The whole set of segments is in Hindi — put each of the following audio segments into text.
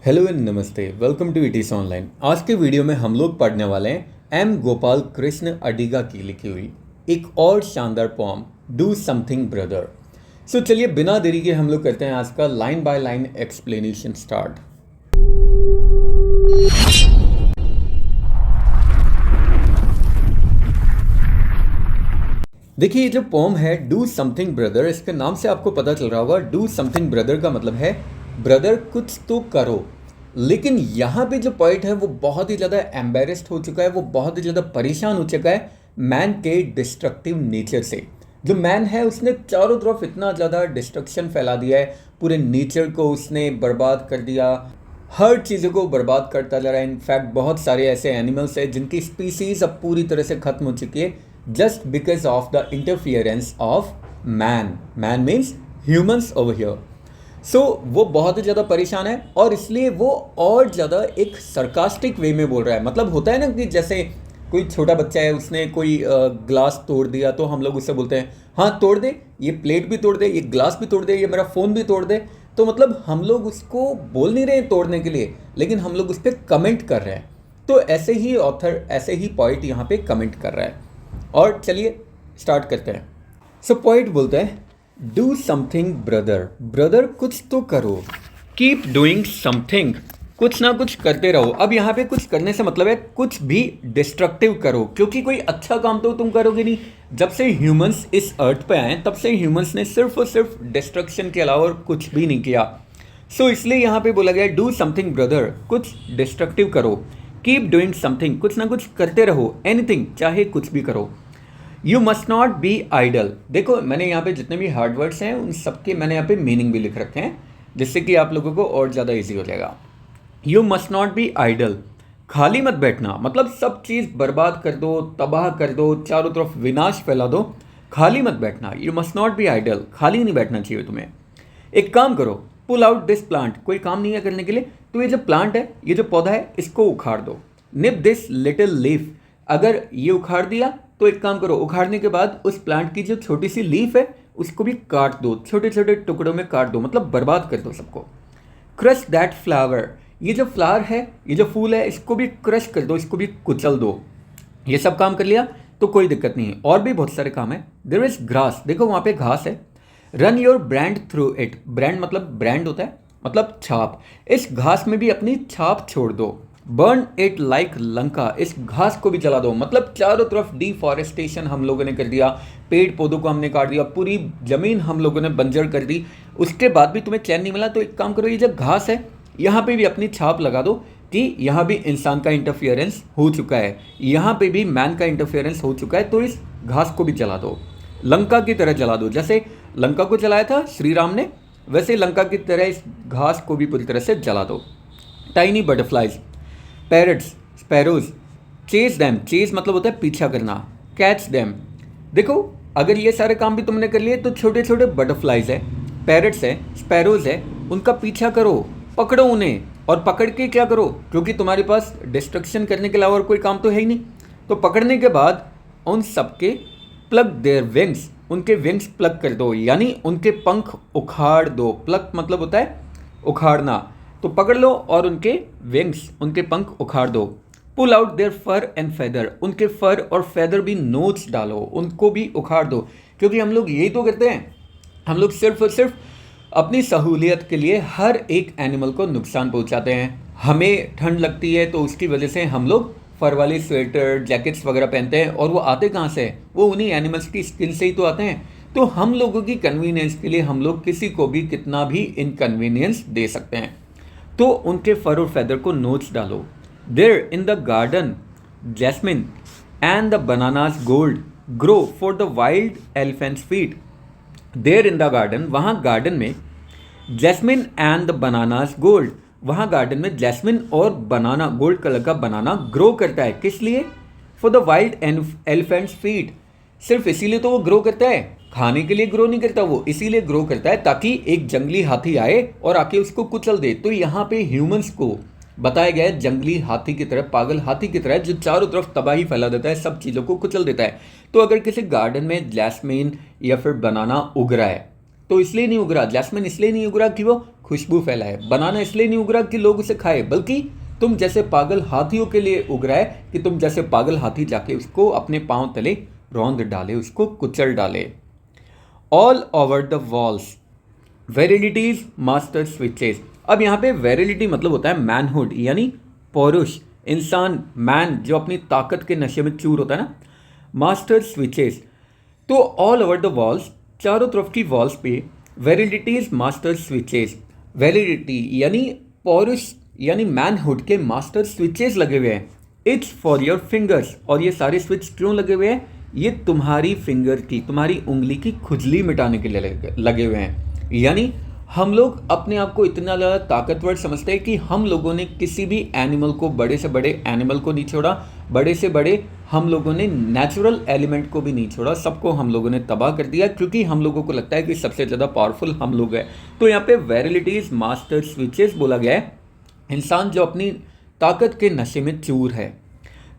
हेलो एंड नमस्ते, वेलकम टू इटीस ऑनलाइन। आज के वीडियो में हम लोग पढ़ने वाले हैं एम गोपाल कृष्ण अडिगा की लिखी हुई एक और शानदार पोम डू समथिंग ब्रदर। सो चलिए बिना देरी के हम लोग करते हैं आज का line by line explanation start. देखिए ये जो पोम है डू समथिंग ब्रदर, इसके नाम से आपको पता चल रहा होगा डू समथिंग ब्रदर का मतलब है ब्रदर कुछ तो करो। लेकिन यहाँ पे जो पॉइंट है वो बहुत ही ज़्यादा एम्बेरस्ड हो चुका है, वो बहुत ही ज़्यादा परेशान हो चुका है मैन के डिस्ट्रक्टिव नेचर से। जो मैन है उसने चारों तरफ इतना ज़्यादा डिस्ट्रक्शन फैला दिया है, पूरे नेचर को उसने बर्बाद कर दिया, हर चीज़ों को बर्बाद करता जा रहा है। इनफैक्ट बहुत सारे ऐसे एनिमल्स हैं जिनकी स्पीसीज अब पूरी तरह से ख़त्म हो चुकी है just because of the interference of man. Man means humans over here. So वो बहुत ही ज़्यादा परेशान है और इसलिए वो और ज़्यादा एक सरकास्टिक वे में बोल रहा है। मतलब होता है ना कि जैसे कोई छोटा बच्चा है, उसने कोई ग्लास तोड़ दिया तो हम लोग उससे बोलते हैं हाँ तोड़ दे, ये प्लेट भी तोड़ दे, ये ग्लास भी तोड़ दे, ये मेरा फ़ोन भी तोड़ दे। तो मतलब हम लोग उसको बोल नहीं रहे हैं तोड़ने के लिए, लेकिन हम लोग उस पर कमेंट कर रहे हैं। तो ऐसे ही ऑथर, ऐसे ही पॉइंट यहाँ पे कमेंट कर रहा है। और चलिए स्टार्ट करते हैं। सो पॉइंट बोलता है डू समथिंग ब्रदर, ब्रदर कुछ तो करो, कीप डूइंग समथिंग, कुछ ना कुछ करते रहो। अब यहाँ पे कुछ करने से मतलब है कुछ भी डिस्ट्रक्टिव करो, क्योंकि कोई अच्छा काम तो तुम करोगे नहीं। जब से ह्यूमंस इस अर्थ पे आए तब से ह्यूमंस ने सिर्फ और सिर्फ डिस्ट्रक्शन के अलावा और कुछ भी नहीं किया। सो इसलिए यहाँ पे बोला गया डू समथिंग ब्रदर, कुछ डिस्ट्रक्टिव करो, कीप डूइंग समथिंग, कुछ ना कुछ करते रहो, एनीथिंग, चाहे कुछ भी करो। You must not be idle. देखो मैंने यहाँ पे जितने भी हार्ड वर्ड्स हैं उन सबके मैंने यहाँ पे मीनिंग भी लिख रखे हैं जिससे कि आप लोगों को और ज़्यादा इजी हो जाएगा। You must not be idle, खाली मत बैठना, मतलब सब चीज़ बर्बाद कर दो, तबाह कर दो, चारों तरफ विनाश फैला दो, खाली मत बैठना। You must not be idle, खाली नहीं बैठना चाहिए तुम्हें। एक काम करो, पुल आउट दिस प्लांट, कोई काम नहीं है करने के लिए तो ये जो प्लांट है, ये जो पौधा है, इसको उखाड़ दो। निप दिस लिटिल लीफ, अगर ये उखाड़ दिया तो एक काम करो, उखाड़ने के बाद उस प्लांट की जो छोटी सी लीफ है उसको भी काट दो, छोटे छोटे टुकड़ों में काट दो, मतलब बर्बाद कर दो सबको। क्रश दैट फ्लावर, ये जो फ्लावर है, ये जो फूल है, इसको भी क्रश कर दो, इसको भी कुचल दो। ये सब काम कर लिया तो कोई दिक्कत नहीं है, और भी बहुत सारे काम है। देयर इज ग्रास, देखो वहाँ पे घास है। Run your brand through it, brand मतलब ब्रांड होता है, मतलब छाप, इस घास में भी अपनी छाप छोड़ दो। बर्न इट लाइक लंका, इस घास को भी जला दो, मतलब चारों तरफ डिफॉरेस्टेशन हम लोगों ने कर दिया, पेड़ पौधों को हमने काट दिया, पूरी ज़मीन हम लोगों ने बंजर कर दी। उसके बाद भी तुम्हें चैन नहीं मिला तो एक काम करो, ये जो घास है यहाँ पे भी अपनी छाप लगा दो कि यहाँ भी इंसान का इंटरफियरेंस हो चुका है, यहाँ पे भी मैन का इंटरफियरेंस हो चुका है, तो इस घास को भी जला दो, लंका की तरह जला दो। जैसे लंका को जलाया था श्री राम ने, वैसे लंका की तरह इस घास को भी पूरी तरह से जला दो। Tiny butterflies, parrots, sparrows, chase them, chase मतलब होता है पीछा करना, कैच दैम। देखो अगर ये सारे काम भी तुमने कर लिए तो छोटे छोटे बटरफ्लाइज है, पैरट्स है, स्पैरोज है, उनका पीछा करो, पकड़ो उन्हें, और पकड़ के क्या करो, क्योंकि तुम्हारे पास डिस्ट्रक्शन करने के अलावा और कोई काम तो है ही नहीं। तो पकड़ने के बाद उन सबके प्लग देयर विंग्स, उनके विंग्स प्लग कर दो, यानी उनके पंख उखाड़ दो। प्लग मतलब होता है उखाड़ना, तो पकड़ लो और उनके विंग्स, उनके पंख उखाड़ दो। Pull out their fur and feather, उनके फर और फेदर भी नोच डालो, उनको भी उखाड़ दो। क्योंकि हम लोग यही तो करते हैं, हम लोग सिर्फ और सिर्फ अपनी सहूलियत के लिए हर एक एनिमल को नुकसान पहुंचाते हैं। हमें ठंड लगती है तो उसकी वजह से हम लोग फर वाली स्वेटर, जैकेट्स वगैरह पहनते हैं, और वो आते कहाँ से हैं, वो उन्हीं एनिमल्स की स्किन से ही तो आते हैं। तो हम लोगों की कन्वीनियंस के लिए हम लोग किसी को भी कितना भी इनकन्वीनियंस दे सकते हैं, तो उनके फर और फेदर को नोच डालो। There in the garden jasmine and the bananas gold grow for the wild elephants feet. There in the garden, वहाँ गार्डन में, jasmine and the bananas gold, वहाँ गार्डन में जैस्मिन और बनाना, गोल्ड कलर का बनाना ग्रो करता है। किस लिए? For the wild elephants feet, सिर्फ इसीलिए तो वो ग्रो करता है, खाने के लिए ग्रो नहीं करता, वो इसीलिए ग्रो करता है ताकि एक जंगली हाथी आए और आके उसको कुचल दे। तो यहाँ पे ह्यूमंस को बताया गया है जंगली हाथी की तरह, पागल हाथी की तरह, जो चारों तरफ तबाही फैला देता है, सब चीज़ों को कुचल देता है। तो अगर किसी गार्डन में जैस्मिन या फिर बनाना उग रहा है तो इसलिए नहीं उग रहा। जैस्मिन इसलिए नहीं उग रहा कि वो खुशबू फैलाए। बनाना इसलिए नहीं उग रहा कि लोग उसे खाए, बल्कि तुम जैसे पागल हाथियों के लिए उग रहा है कि तुम जैसे पागल हाथी जाके उसको अपने पांव तले रौंद डाले, उसको कुचल डाले। All over the walls virilities master switches. अब यहाँ पे वेरिलिटी मतलब होता है मैनहुड, यानी पौरुष, इंसान, मैन जो अपनी ताकत के नशे में चूर होता है ना। मास्टर स्विचेस, तो ऑल ओवर द वॉल्स, चारों तरफ की वॉल्स पे वेरिलिटीज मास्टर स्विचेस, वेरिलिटी यानी पौरुष यानी मैनहुड के मास्टर स्विचेस लगे हुए हैं। इट्स फॉर योर फिंगर्स, और ये सारे स्विच क्यों लगे हुए हैं? ये तुम्हारी फिंगर की, तुम्हारी उंगली की खुजली मिटाने के लिए लगे हुए हैं। यानी हम लोग अपने आप को इतना ज़्यादा ताकतवर समझते हैं कि हम लोगों ने किसी भी एनिमल को, बड़े से बड़े एनिमल को नहीं छोड़ा, बड़े से बड़े हम लोगों ने नेचुरल एलिमेंट को भी नहीं छोड़ा, सबको हम लोगों ने तबाह कर दिया, क्योंकि हम लोगों को लगता है कि सबसे ज़्यादा पावरफुल हम लोग हैं। तो यहाँ पे वेरिलिटीज मास्टर स्विचेस बोला गया है। इंसान जो अपनी ताकत के नशे में चूर है,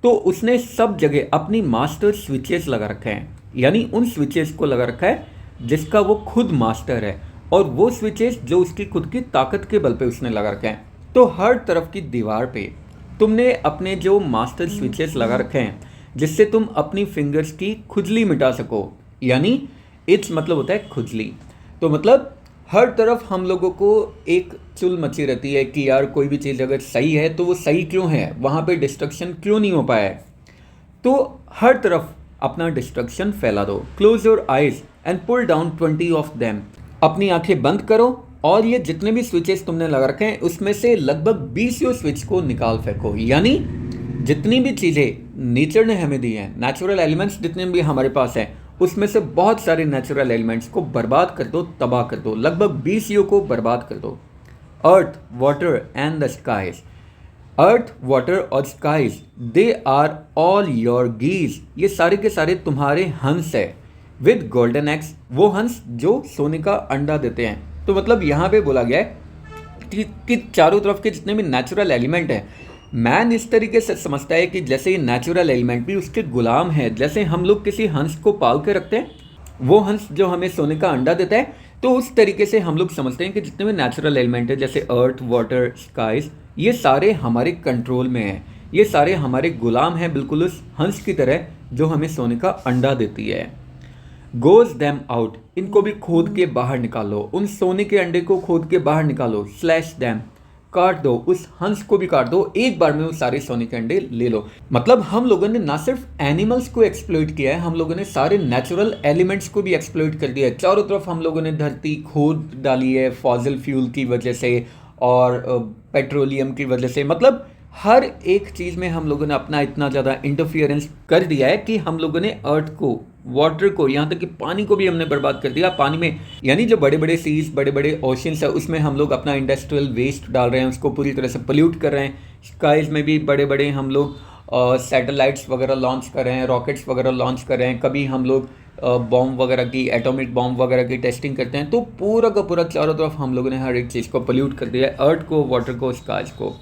तो उसने सब जगह अपनी मास्टर स्विचेस लगा रखे हैं, यानी उन स्विचेस को लगा रखा है जिसका वो खुद मास्टर है, और वो स्विचेस जो उसकी खुद की ताकत के बल पे उसने लगा रखे हैं। तो हर तरफ की दीवार पे तुमने अपने जो मास्टर स्विचेस लगा रखे हैं, जिससे तुम अपनी फिंगर्स की खुजली मिटा सको, यानी इट्स मतलब होता है खुजली। तो मतलब हर तरफ हम लोगों को एक चुल मची रहती है कि यार कोई भी चीज़ अगर सही है तो वो सही क्यों है, वहाँ पे डिस्ट्रक्शन क्यों नहीं हो पाया है। तो हर तरफ अपना डिस्ट्रक्शन फैला दो। Close your eyes and pull down 20 of them. अपनी आंखें बंद करो और ये जितने भी स्विचेस तुमने लगा रखे हैं उसमें से लगभग 20 स्विच को निकाल फेंको। यानी जितनी भी चीज़ें नेचर ने हमें दी हैं, नेचुरल एलिमेंट्स जितने भी हमारे पास हैं, उसमें से बहुत सारे नेचुरल एलिमेंट्स को बर्बाद कर दो, तबाह कर दो, लगभग 20 को बर्बाद कर दो। Earth, water and the skies. Earth, water और skies, they are all your geese. ये सारे के सारे तुम्हारे हंस है। विद गोल्डन एग्स, वो हंस जो सोने का अंडा देते हैं। तो मतलब यहाँ पे बोला गया है कि चारों तरफ के जितने भी नेचुरल एलिमेंट हैं, मैन इस तरीके से समझता है कि जैसे ये नेचुरल एलिमेंट भी उसके गुलाम है। जैसे हम लोग किसी हंस को पाल के रखते हैं, वो हंस जो हमें सोने का अंडा देता है, तो उस तरीके से हम लोग समझते हैं कि जितने भी नेचुरल एलिमेंट है, जैसे अर्थ, वाटर, स्काईज, ये सारे हमारे कंट्रोल में हैं, ये सारे हमारे गुलाम हैं, बिल्कुल उस हंस की तरह जो हमें सोने का अंडा देती है। गोज दैम आउट, इनको भी खोद के बाहर निकालो, उन सोने के अंडे को खोद के बाहर निकालो। स्लैश दैम, काट दो, उस हंस को भी काट दो, एक बार में वो सारे सोने के अंडे ले लो। मतलब हम लोगों ने ना सिर्फ एनिमल्स को एक्सप्लॉइट किया है, हम लोगों ने सारे नेचुरल एलिमेंट्स को भी एक्सप्लॉइट कर दिया है। चारों तरफ हम लोगों ने धरती खोद डाली है फॉसिल फ्यूल की वजह से और पेट्रोलियम की वजह से। मतलब हर एक चीज़ में हम लोगों ने अपना इतना ज़्यादा इंटरफियरेंस कर दिया है कि हम लोगों ने अर्थ को, वाटर को, यहाँ तक कि पानी को भी हमने बर्बाद कर दिया। पानी में यानी जो बड़े बड़े सीज, बड़े बड़े ओशंस है, उसमें हम लोग अपना इंडस्ट्रियल वेस्ट डाल रहे हैं, उसको पूरी तरह से पोल्यूट कर रहे हैं। स्काइज में भी बड़े बड़े हम लोग सैटेलाइट्स वगैरह लॉन्च कर रहे हैं, रॉकेट्स वगैरह लॉन्च कर रहे हैं। कभी हम लोग बॉम्ब वगैरह की, एटॉमिक बॉम्ब वगैरह की टेस्टिंग करते हैं। तो पूरा का पूरा चारों तरफ हम लोगों ने हर एक चीज़ को पोल्यूट कर दिया है, अर्थ को, वाटर को, स्काइज को।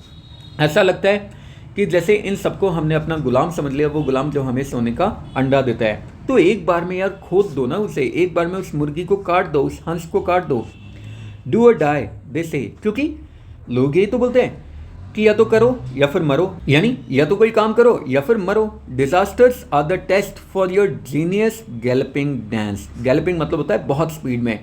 ऐसा लगता है कि जैसे इन सबको हमने अपना गुलाम समझ लिया, वो गुलाम जो हमें सोने का अंडा देता है। तो एक बार में यार खोद दो ना उसे, एक बार में उस मुर्गी को काट दो, उस हंस को काट दो। डू और डाई दे से, क्योंकि लोग यही तो बोलते हैं कि या तो करो या फिर मरो, यानी या तो कोई काम करो या फिर मरो। Disasters are the test for your genius galloping dance. Galloping मतलब होता है बहुत स्पीड में,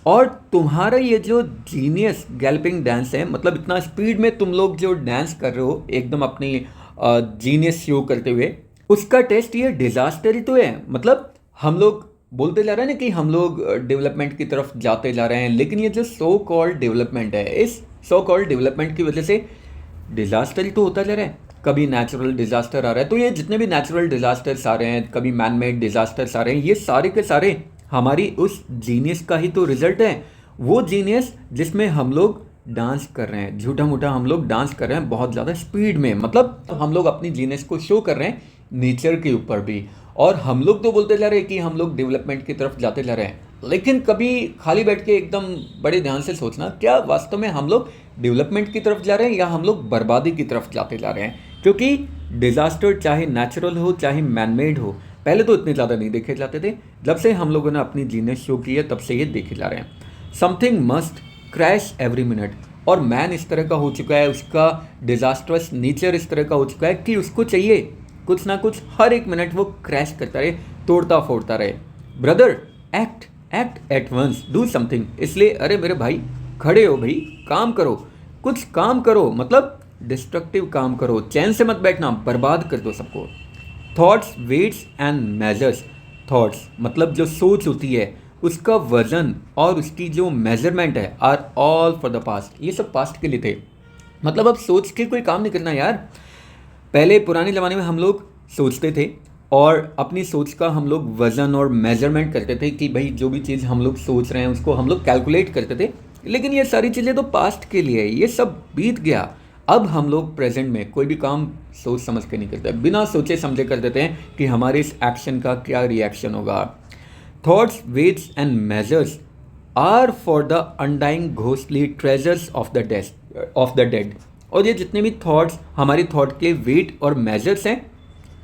और तुम्हारा ये जो जीनियस गैलपिंग डांस है, मतलब इतना स्पीड में तुम लोग जो डांस कर रहे हो एकदम अपनी जीनियस शो करते हुए, उसका टेस्ट ये डिजास्टर ही तो है। मतलब हम लोग बोलते जा रहे हैं ना कि हम लोग डेवलपमेंट की तरफ जाते जा रहे हैं, लेकिन ये जो सो कॉल्ड डेवलपमेंट है, इस सो कॉल्ड डेवलपमेंट की वजह से डिजास्टर ही तो होता जा रहा है। कभी नेचुरल डिजास्टर आ रहा है, तो ये जितने भी नेचुरल डिजास्टर्स आ रहे हैं, कभी मैन मेड डिजास्टर्स आ रहे हैं, ये सारे के सारे हमारी उस जीनियस का ही तो रिजल्ट है। वो जीनियस जिसमें हम लोग डांस कर रहे हैं, झूठा मूठा हम लोग डांस कर रहे हैं बहुत ज़्यादा स्पीड में। मतलब हम लोग अपनी जीनियस को शो कर रहे हैं नेचर के ऊपर भी। और हम लोग तो बोलते जा रहे हैं कि हम लोग डेवलपमेंट की तरफ जाते जा रहे हैं, लेकिन कभी खाली बैठ के एकदम बड़े ध्यान से सोचना, क्या वास्तव में हम लोग डेवलपमेंट की तरफ जा रहे हैं या हम लोग बर्बादी की तरफ जाते जा रहे हैं? क्योंकि डिजास्टर चाहे नेचुरल हो चाहे मैनमेड हो, पहले तो इतने ज़्यादा नहीं देखे जाते थे। जब से हम लोगों ने अपनी जीनियस शो की है, तब से ये देखे जा रहे हैं। Something must crash every minute. और मैन इस तरह का हो चुका है, उसका डिजास्टरस नेचर इस तरह का हो चुका है कि उसको चाहिए कुछ ना कुछ हर एक मिनट वो क्रैश करता रहे, तोड़ता फोड़ता रहे। Brother act act at once, do something. इसलिए अरे मेरे भाई खड़े हो भाई, काम करो, कुछ काम करो, मतलब डिस्ट्रक्टिव काम करो, चैन से मत बैठना, बर्बाद कर दो सबको। Thoughts weights and measures. Thoughts मतलब जो सोच होती है उसका वजन और उसकी जो मेजरमेंट है are all for the past. ये सब पास्ट के लिए थे। मतलब अब सोच के कोई काम नहीं करना यार। पहले पुराने ज़माने में हम लोग सोचते थे और अपनी सोच का हम लोग वज़न और मेजरमेंट करते थे कि भाई जो भी चीज़ हम लोग सोच रहे हैं उसको हम लोग कैलकुलेट करते थे। लेकिन ये सारी चीज़ें तो पास्ट के लिए है, ये सब बीत गया। अब हम लोग प्रेजेंट में कोई भी काम सोच समझ के नहीं करते, बिना सोचे समझे कर देते हैं कि हमारे इस एक्शन का क्या रिएक्शन होगा। Thoughts weights and measures are for the undying ghostly treasures of the dead. और ये जितने भी थॉट्स हमारी थॉट के वेट और मेजर्स हैं,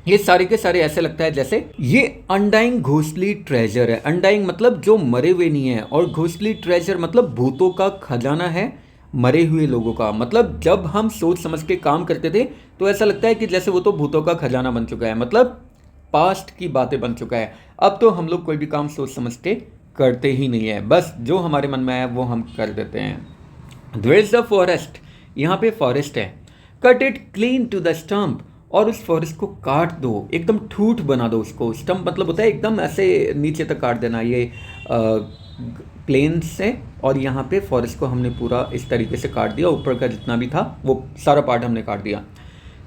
ये सारे के सारे ऐसे लगता है जैसे ये अनडाइंग घोस्टली ट्रेजर है। अनडाइंग मतलब जो मरे हुए नहीं है, और घोस्टली ट्रेजर मतलब भूतों का खजाना है, मरे हुए लोगों का। मतलब जब हम सोच समझ के काम करते थे तो ऐसा लगता है कि जैसे वो तो भूतों का खजाना बन चुका है, मतलब पास्ट की बातें बन चुका है। अब तो हम लोग कोई भी काम सोच समझ के करते ही नहीं है, बस जो हमारे मन में आया वो हम कर देते हैं। देयर इज द फॉरेस्ट, यहाँ पे फॉरेस्ट है। Cut it clean to the stump, और उस फॉरेस्ट को काट दो, एकदम ठूठ बना दो उसको। स्टम्प मतलब होता है एकदम ऐसे नीचे तक काट देना, ये प्लेन से। और यहाँ पे फॉरेस्ट को हमने पूरा इस तरीके से काट दिया, ऊपर का जितना भी था वो सारा पार्ट हमने काट दिया।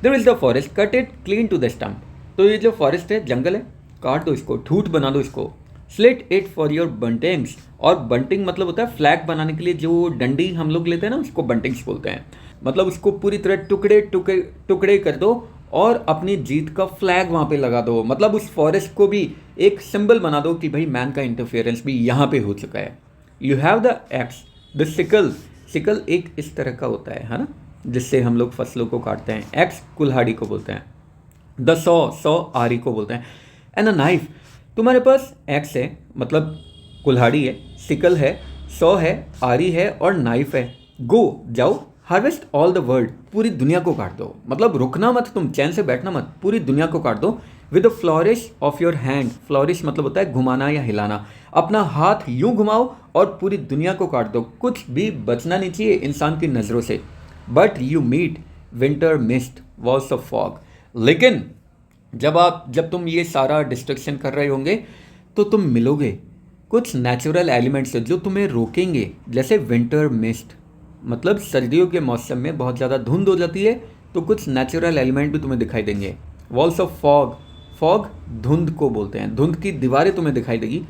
There is the forest, cut it clean to the stump. तो ये जो फॉरेस्ट है, जंगल है, काट दो इसको, ठूठ बना दो इसको। स्लिट इट फॉर योर बंटिंग्स, और बंटिंग मतलब होता है फ्लैग बनाने के लिए जो डंडी हम लोग लेते हैं ना, उसको बंटिंग्स बोलते हैं। मतलब उसको पूरी तरह टुकड़े टुकड़े टुकड़े कर दो और अपनी जीत का फ्लैग वहाँ पे लगा दो। मतलब उस फॉरेस्ट को भी एक सिंबल बना दो कि भाई मैन का इंटरफेरेंस भी यहाँ पे हो चुका है। You have the x, the sickle. Sickle एक इस तरह का होता है ना, जिससे हम लोग फसलों को काटते हैं। एक्स कुल्हाड़ी को बोलते हैं। द सौ आरी को बोलते हैं। एंड अ नाइफ, तुम्हारे पास एक्स है मतलब कुल्हाड़ी है, सिकल है, सौ है, आरी है और नाइफ है। गो जाओ, हार्वेस्ट ऑल द वर्ल्ड, पूरी दुनिया को काट दो। मतलब रुकना मत, तुम चैन से बैठना मत, पूरी दुनिया को काट दो। With the flourish of your hand, flourish मतलब होता है घुमाना या हिलाना। अपना हाथ यूं घुमाओ और पूरी दुनिया को काट दो, कुछ भी बचना नहीं चाहिए इंसान की नज़रों से। But you meet winter mist walls of fog, लेकिन जब तुम ये सारा डिस्ट्रक्शन कर रहे होंगे तो तुम मिलोगे कुछ नेचुरल एलिमेंट्स से जो तुम्हें रोकेंगे। जैसे विंटर मिस्ट मतलब सर्दियों के मौसम में बहुत ज़्यादा धुंध हो जाती है, तो कुछ नेचुरल एलिमेंट भी तुम्हें दिखाई देंगे। वॉल्स ऑफ फॉग, फॉग धुंध को बोलते हैं, धुंध की दीवारें तुम्हें दिखाई देगी।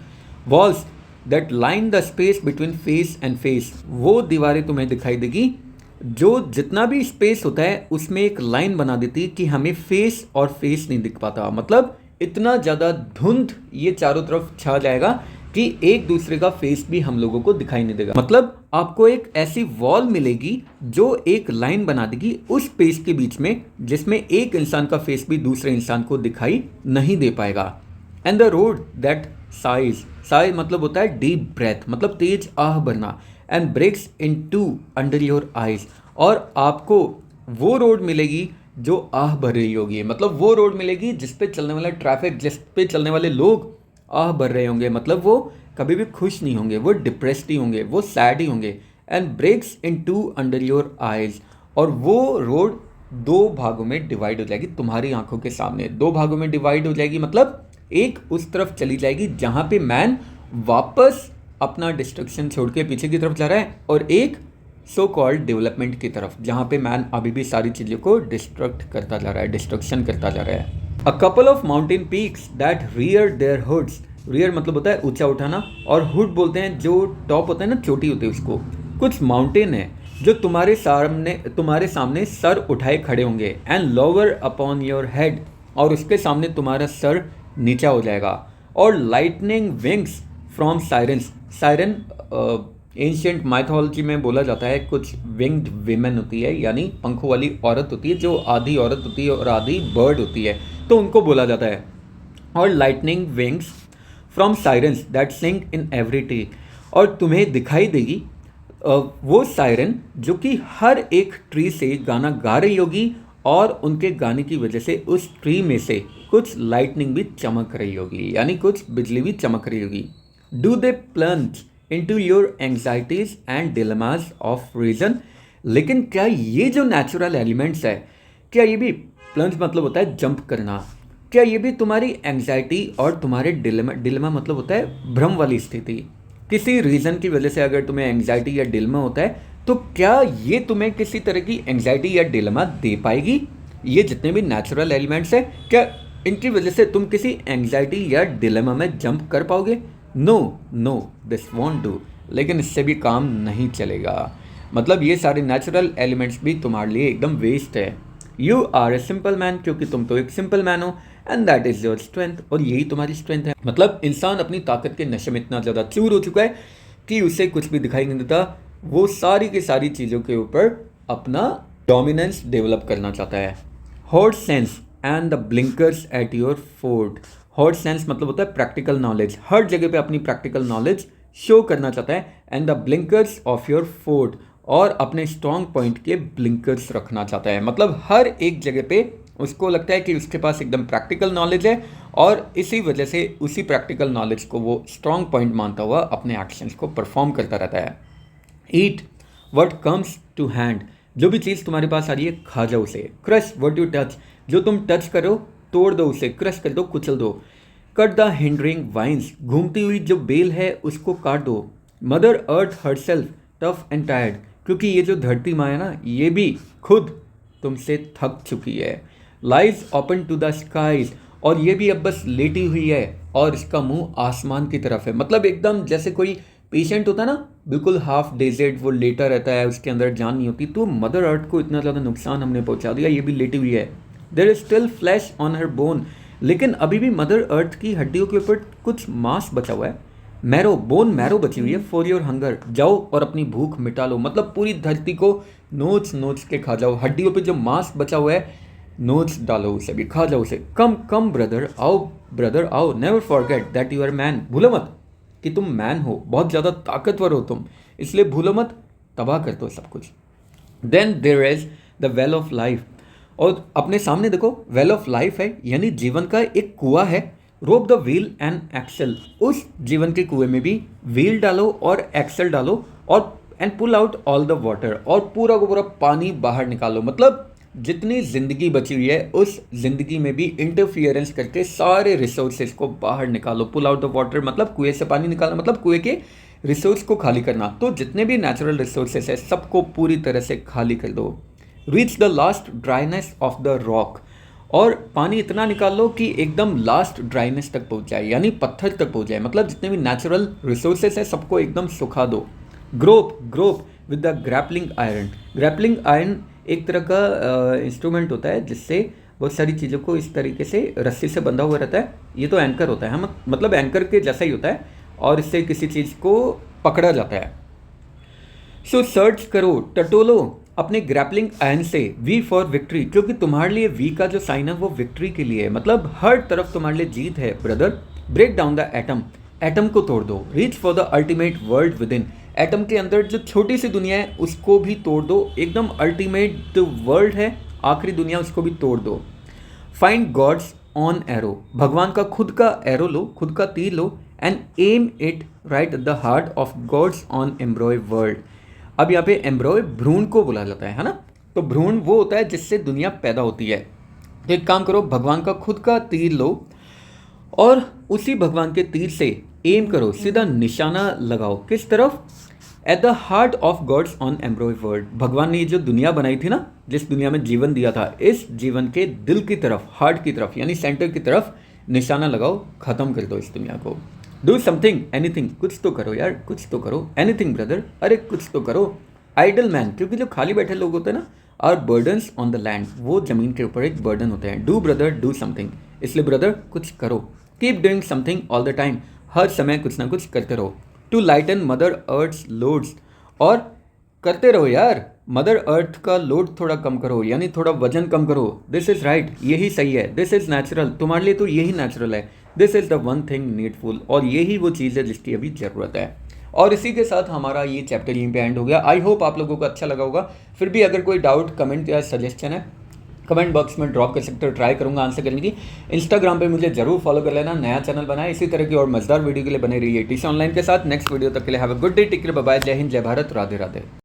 Walls that line the space between face and face, वो दीवारें तुम्हें दिखाई देगी जो जितना भी स्पेस होता है उसमें एक लाइन बना देती है कि हमें फेस और फेस नहीं दिख पाता। मतलब इतना ज़्यादा धुंध ये चारों तरफ छा जाएगा कि एक दूसरे का फेस भी हम लोगों को दिखाई नहीं देगा। मतलब आपको एक ऐसी वॉल मिलेगी जो एक लाइन बना देगी उस स्पेस के बीच में, जिसमें एक इंसान का फेस भी दूसरे इंसान को दिखाई नहीं दे पाएगा। And the road that sighs, sigh मतलब होता है डीप ब्रेथ, मतलब तेज आह भरना। And breaks in two under your eyes, और आपको वो रोड मिलेगी जो आह भर रही होगी। मतलब वो रोड मिलेगी जिस पे चलने वाला ट्रैफिक, जिस पे चलने वाले लोग आह भर रहे होंगे। मतलब वो कभी भी खुश नहीं होंगे, वो डिप्रेस्ड ही होंगे, वो सैड ही होंगे। And breaks in two under your eyes, और वो रोड दो भागों में डिवाइड हो जाएगी तुम्हारी आंखों के सामने। दो भागों में डिवाइड हो जाएगी, मतलब एक उस तरफ चली जाएगी जहाँ पे मैन वापस अपना डिस्ट्रक्शन छोड़ के पीछे की तरफ जा रहा है, और एक सो कॉल्ड डेवलपमेंट की तरफ जहाँ पे मैन अभी भी सारी चीज़ों को डिस्ट्रक्ट करता जा रहा है, डिस्ट्रक्शन करता जा रहा है। A couple of mountain peaks that rear their hoods, rear मतलब होता है ऊंचा उठाना, और हुड बोलते हैं जो टॉप होता है ना, चोटी होती है उसको। कुछ माउंटेन है जो तुम्हारे सामने सर उठाए खड़े होंगे। And lower upon your head, और उसके सामने तुम्हारा सर नीचा हो जाएगा। और lightning wings from sirens, siren ancient mythology में बोला जाता है कुछ विंग्ड विमेन होती है, यानी पंखों वाली औरत होती है जो आधी औरत होती है और आधी बर्ड होती है, तो उनको बोला जाता है। और lightning wings from sirens that Singh in every tree, और तुम्हें दिखाई देगी वो सायरन जो कि हर एक ट्री से गाना गा रही होगी, और उनके गाने की वजह से उस ट्री में से कुछ लाइटनिंग भी चमक रही होगी, यानी कुछ बिजली भी चमक रही होगी। Do they plunge into your anxieties and dilemmas of reason. लेकिन क्या ये जो नेचुरल एलिमेंट्स है, क्या ये भी, प्लंज मतलब होता है जंप करना, क्या ये भी तुम्हारी एंग्जाइटी और तुम्हारे डिलेमा मतलब होता है भ्रम वाली स्थिति, किसी रीज़न की वजह से अगर तुम्हें एंग्जाइटी या डिलेमा होता है, तो क्या ये तुम्हें किसी तरह की एंग्जाइटी या डिलेमा दे पाएगी? ये जितने भी नेचुरल एलिमेंट्स हैं, क्या इनकी वजह से तुम किसी एंग्जाइटी या डिलेमा में जंप कर पाओगे? No no, this won't do. लेकिन इससे भी काम नहीं चलेगा। मतलब ये सारे नेचुरल एलिमेंट्स भी तुम्हारे लिए एकदम वेस्ट है। You are a simple man, क्योंकि तुम तो एक सिंपल मैन हो, and that is your strength, और यही तुम्हारी स्ट्रेंथ है। मतलब इंसान अपनी ताकत के नशे में इतना ज़्यादा चूर हो चुका है कि उसे कुछ भी दिखाई नहीं देता। वो सारी की सारी चीज़ों के ऊपर अपना डोमिनेंस डेवलप करना चाहता है। Hot sense and the blinkers at your fort. Hot sense मतलब होता है प्रैक्टिकल नॉलेज, हर जगह पे अपनी प्रैक्टिकल नॉलेज शो करना चाहता है। And the blinkers of your fort, और अपने स्ट्रॉन्ग पॉइंट के ब्लिंकर्स रखना चाहता है। मतलब हर एक जगह पे उसको लगता है कि उसके पास एकदम प्रैक्टिकल नॉलेज है, और इसी वजह से उसी प्रैक्टिकल नॉलेज को वो स्ट्रॉन्ग पॉइंट मानता हुआ अपने एक्शंस को परफॉर्म करता रहता है। Eat what comes to hand. जो भी चीज़ तुम्हारे पास आ रही है खा जाओ उसे। Crush what you touch. जो तुम टच करो तोड़ दो उसे, क्रश कर दो, कुचल दो। Cut the hindering vines. घूमती हुई जो बेल है उसको काट दो। Mother earth herself tough and tired. क्योंकि ये जो धरती माँ है ना, ये भी खुद तुमसे थक चुकी है। Lies open to the skies. और ये भी अब बस लेटी हुई है और इसका मुंह आसमान की तरफ है। मतलब एकदम जैसे कोई पेशेंट होता है ना, बिल्कुल हाफ डेजर्ट, वो लेटा रहता है, उसके अंदर जान नहीं होती। तो मदर अर्थ को इतना ज़्यादा नुकसान हमने पहुंचा दिया, ये भी लेटी हुई है। There is still flesh on her bone. लेकिन अभी भी मदर अर्थ की हड्डियों के ऊपर कुछ मांस बचा हुआ है। मैरो, बोन मैरो बची हुई है। For your hunger. जाओ और अपनी भूख मिटा लो। मतलब पूरी धरती को नोच नोच के खा जाओ। हड्डियों पे जो मांस बचा हुआ है नोच डालो उसे भी, खा जाओ उसे। कम कम ब्रदर, आओ ब्रदर आओ। Never forget that you are man. भूलो मत कि तुम मैन हो, बहुत ज़्यादा ताकतवर हो तुम, इसलिए भूलो मत, तबाह कर दो सब कुछ। Then there is the well of life. और अपने सामने देखो, वेल ऑफ लाइफ है, यानी जीवन का एक कुआं है। रोप द व्हील एंड एक्सेल। उस जीवन के कुएं में भी व्हील डालो और एक्सेल डालो, और and pull out all the water. और पूरा को पूरा पानी बाहर निकालो। मतलब जितनी ज़िंदगी बची हुई है उस ज़िंदगी में भी इंटरफियरेंस करके सारे रिसोर्सेज को बाहर निकालो। पुल आउट द वाटर मतलब कुएं से पानी निकालना, मतलब कुएं के रिसोर्स को खाली करना। तो जितने भी नेचुरल रिसोर्सेज है सबको पूरी तरह से खाली कर दो। Reach the last dryness of the rock. और पानी इतना निकाल लो कि एकदम लास्ट ड्राइनेस तक पहुंच जाए, यानी पत्थर तक पहुंच जाए। मतलब जितने भी नेचुरल रिसोर्सेज है सबको एकदम सुखा दो। Grope grope with the grappling iron. Grappling iron एक तरह का इंस्ट्रूमेंट होता है जिससे बहुत सारी चीज़ों को इस तरीके से रस्सी से बंधा हुआ रहता है। ये तो एंकर होता है, हम मतलब एंकर के जैसा ही होता है, और इससे किसी चीज़ को पकड़ा जाता है। सो सर्च करो, टटोलो अपने ग्रैपलिंग आयरन से। वी फॉर विक्ट्री, क्योंकि तुम्हारे लिए वी का जो साइन है वो विक्ट्री के लिए है। मतलब हर तरफ तुम्हारे लिए जीत है brother. Break down the atom. Atom को तोड़ दो। Reach for the ultimate world within. Atom के अंदर जो छोटी सी दुनिया है उसको भी तोड़ दो। एकदम अल्टीमेट वर्ल्ड है, आखिरी दुनिया, उसको भी तोड़ दो। Find gods on arrow. भगवान का खुद का एरो लो, खुद का तीर लो, and aim it right the heart of gods on एम्ब्रॉय world. अब यहाँ पे एम्ब्रॉय भ्रूण को बोला जाता है ना। तो भ्रूण वो होता है जिससे दुनिया पैदा होती है। तो एक काम करो, भगवान का खुद का तीर लो और उसी भगवान के तीर से एम करो, सीधा निशाना लगाओ। किस तरफ? At the heart of gods on एम्ब्रॉय world. भगवान ने ये जो दुनिया बनाई थी ना, जिस दुनिया में जीवन दिया था, इस जीवन के दिल की तरफ, हार्ट की तरफ, यानी सेंटर की तरफ निशाना लगाओ। खत्म कर दो इस दुनिया को। डू समथिंग, एनीथिंग, कुछ तो करो यार, कुछ तो करो। एनीथिंग ब्रदर, अरे कुछ तो करो। आइडल मैन, क्योंकि जो खाली बैठे लोग होते हैं ना, are burdens on the land, वो जमीन के ऊपर एक बर्डन होते हैं। डू ब्रदर डू समथिंग, इसलिए ब्रदर कुछ करो। Keep doing something all the time, हर समय कुछ ना कुछ करते रहो। To lighten mother earth's loads, और करते रहो यार, मदर अर्थ का लोड थोड़ा कम करो, यानी थोड़ा वजन कम करो। दिस इज राइट, यही सही है। दिस इज नेचुरल, तुम्हारे लिए तो यही नेचुरल है। This is the one thing needful, और यही वो चीज़ है जिसकी अभी ज़रूरत है। और इसी के साथ हमारा ये चैप्टर यहीं पे एंड हो गया। आई होप आप लोगों को अच्छा लगा होगा। फिर भी अगर कोई डाउट, कमेंट या सजेशन है, कमेंट बॉक्स में ड्रॉप कर सकते हो, ट्राई करूंगा आंसर करने की। इंस्टाग्राम पे मुझे जरूर फॉलो कर लेना, नया चैनल बनाए। इसी तरह की और मजेदार वीडियो के लिए बने रहिए टीसी ऑनलाइन के साथ। नेक्स्ट वीडियो तक के लिए have a good day, take care, bye bye, जय हिंद, जय भारत, राधे राधे।